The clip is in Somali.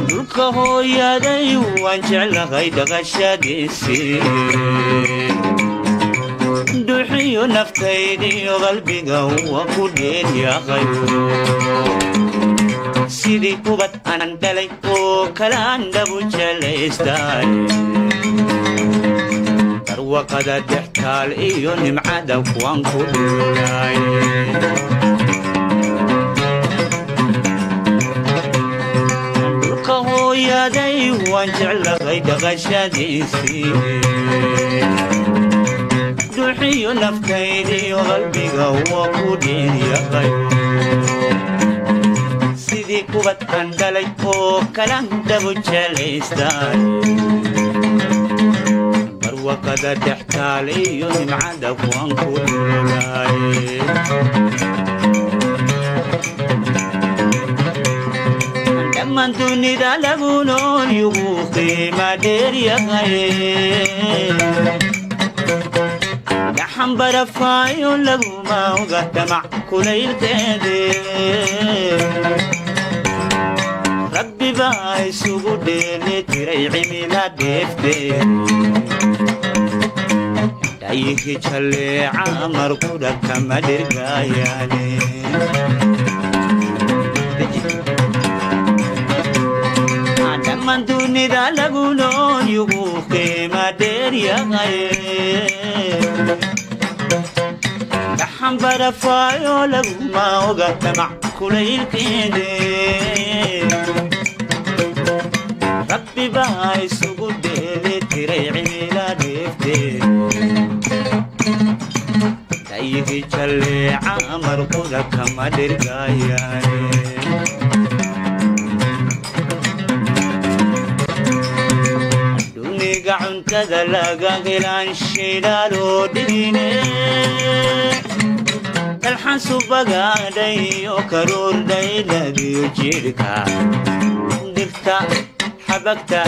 dhulka hooyaday waan jeclahay dhaqashadiisii duxiyo naftaydiyo qalbiga waa ku dheeryahay sidii kubad aanan dhalay oo kale aan dhabu jelaystay darwaqada dhextaal iyo nimcada kuwaan ku dhulay dhulka hooyaday waan jeclahay dhaqashadiisii duxiyo naftaydiyo qalbiga waa ku dheeryahay sidii kubad aan dhalay oo kale aan dhabu jelaystay darwaqada dhextaal iyo nimcada kuwaan ku dhulay dhammaan dunida lagu nool yugu qiima dheeryahay dhaxan barafaayo laguma oga dhamac kulaylkeede rabbi baa isugu dheeli tiray cimila dheefteed dhayihi jalleeca markudha kama dhirgaayaane dhammaan dunida lagu nool yugu qiima dheeryahay dhaxan barafaayo laguma oga dhamac kulaylkeede rabbi baa isugu dheeli tiray cimila dheefteed dhayihi jalleeca markudha kama dhirgaayaane duniga cuntada laga helaan shidaaloo dhigine dalxan subagaadhay oo karuurdhay lagiyo jidhka dhirta xabagta